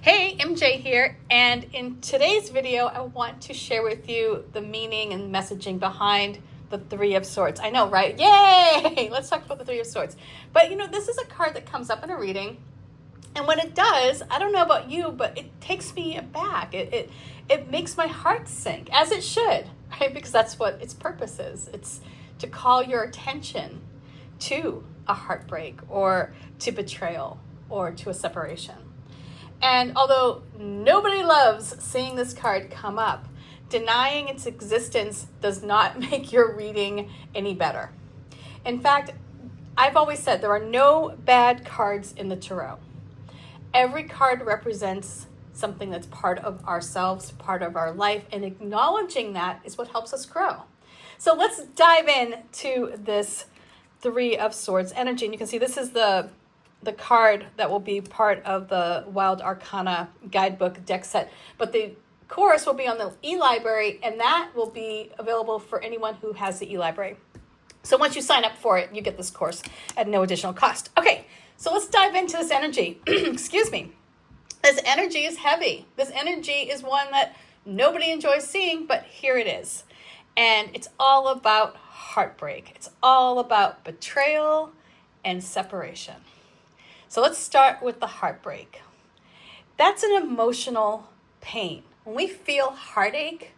Hey, MJ here, and in today's video, I want to share with you the meaning and messaging behind the Three of Swords. I know, right? Yay! Let's talk about the Three of Swords. But this is a card that comes up in a reading, and when it does, I don't know about you, but it takes me aback. It makes my heart sink, as it should, right? Because that's what its purpose is. It's to call your attention to a heartbreak, or to betrayal, or to a separation. And although nobody loves seeing this card come up, denying its existence does not make your reading any better. In fact, I've always said there are no bad cards in the tarot. Every card represents something that's part of ourselves, part of our life, and acknowledging that is what helps us grow. So let's dive in to this Three of Swords energy. And you can see this is the card that will be part of the Wild Arcana guidebook deck set. But the course will be on the e-library, and that will be available for anyone who has the e-library. So once you sign up for it, you get this course at no additional cost. Okay, so let's dive into this energy. Excuse me. This energy is heavy. This energy is one that nobody enjoys seeing, but here it is. And it's all about heartbreak. It's all about betrayal and separation. So let's start with the heartbreak. That's an emotional pain. When we feel heartache,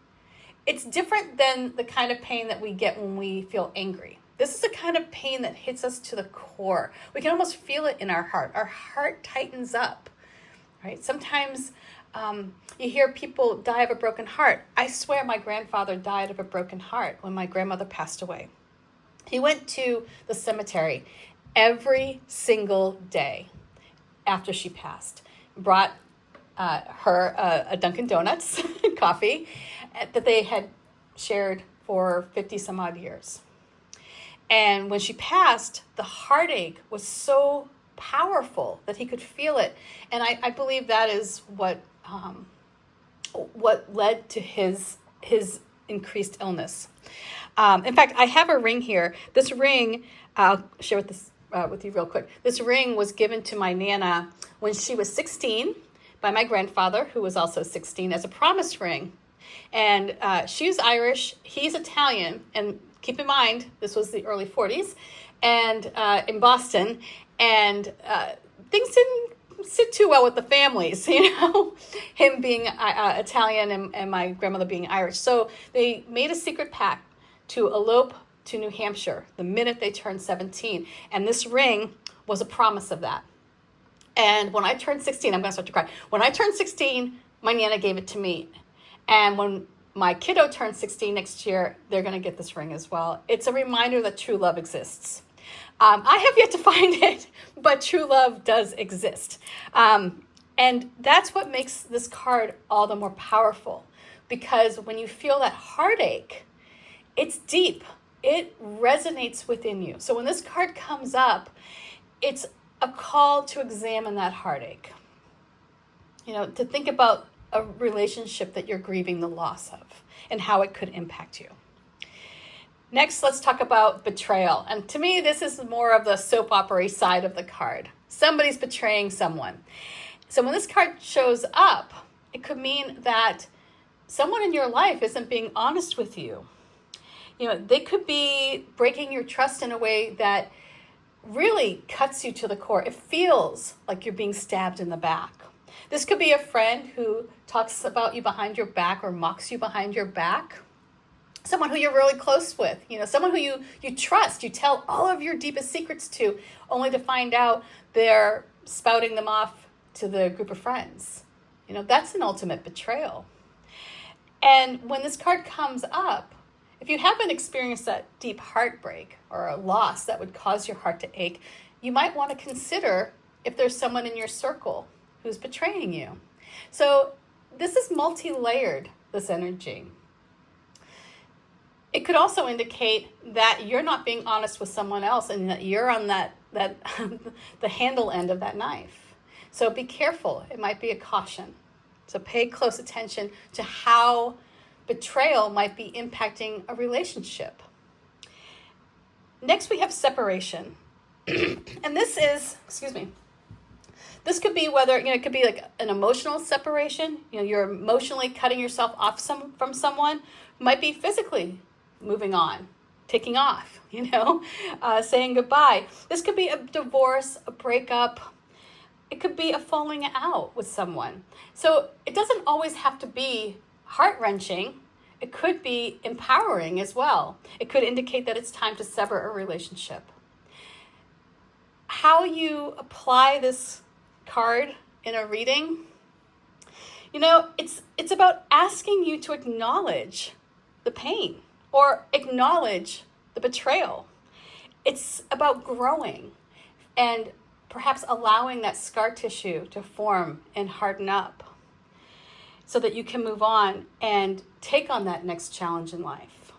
it's different than the kind of pain that we get when we feel angry. This is the kind of pain that hits us to the core. We can almost feel it in our heart. Our heart tightens up, right? Sometimes you hear people die of a broken heart. I swear my grandfather died of a broken heart when my grandmother passed away. He went to the cemetery every single day after she passed, brought her a Dunkin' Donuts coffee that they had shared for 50 some odd years. And when she passed, the heartache was so powerful that he could feel it. And I believe that is what led to his increased illness. In fact, I have a ring here. This ring, I'll share with you real quick. This ring was given to my Nana when she was 16 by my grandfather, who was also 16, as a promise ring. And she's Irish, he's Italian, and keep in mind, this was the early 40s, and in Boston, and things didn't sit too well with the families, him being Italian and my grandmother being Irish. So they made a secret pact to elope to New Hampshire the minute they turned 17. And this ring was a promise of that. And when I turned 16, I'm going to start to cry. When I turned 16, my Nana gave it to me. And when my kiddo turns 16 next year, they're going to get this ring as well. It's a reminder that true love exists. I have yet to find it, but true love does exist. And that's what makes this card all the more powerful. Because when you feel that heartache, it's deep. It resonates within you. So when this card comes up, it's a call to examine that heartache. To think about a relationship that you're grieving the loss of and how it could impact you. Next, let's talk about betrayal. And to me, this is more of the soap opera side of the card. Somebody's betraying someone. So when this card shows up, it could mean that someone in your life isn't being honest with you. They could be breaking your trust in a way that really cuts you to the core. It feels like you're being stabbed in the back. This could be a friend who talks about you behind your back or mocks you behind your back. Someone who you're really close with, someone who you trust, you tell all of your deepest secrets to, only to find out they're spouting them off to the group of friends. That's an ultimate betrayal. And when this card comes up, if you haven't experienced that deep heartbreak or a loss that would cause your heart to ache, you might want to consider if there's someone in your circle who's betraying you. So this is multi-layered, this energy. It could also indicate that you're not being honest with someone else and that you're on that the handle end of that knife. So be careful. It might be a caution. So pay close attention to how betrayal might be impacting a relationship. Next, we have separation. And this This could be whether, it could be like an emotional separation. You're emotionally cutting yourself off from someone. Might be physically moving on, taking off, saying goodbye. This could be a divorce, a breakup. It could be a falling out with someone. So it doesn't always have to be heart-wrenching. It could be empowering as well. It could indicate that it's time to sever a relationship. How you apply this card in a reading, it's about asking you to acknowledge the pain or acknowledge the betrayal. It's about growing and perhaps allowing that scar tissue to form and harden up so that you can move on and take on that next challenge in life.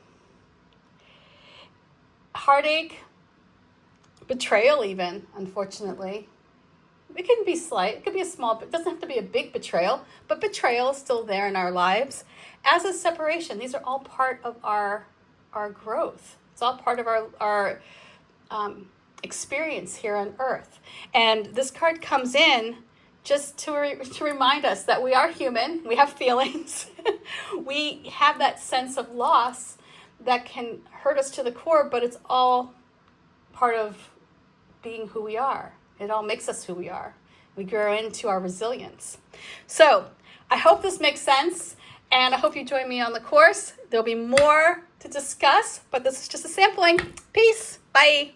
Heartache, betrayal even, unfortunately, it can be slight, it could be a small, it doesn't have to be a big betrayal, but betrayal is still there in our lives, as is separation. These are all part of our growth. It's all part of our experience here on earth. And this card comes in just to remind us that we are human, we have feelings, we have that sense of loss that can hurt us to the core, but it's all part of being who we are. It all makes us who we are. We grow into our resilience. So I hope this makes sense, and I hope you join me on the course. There'll be more to discuss, but this is just a sampling. Peace. Bye.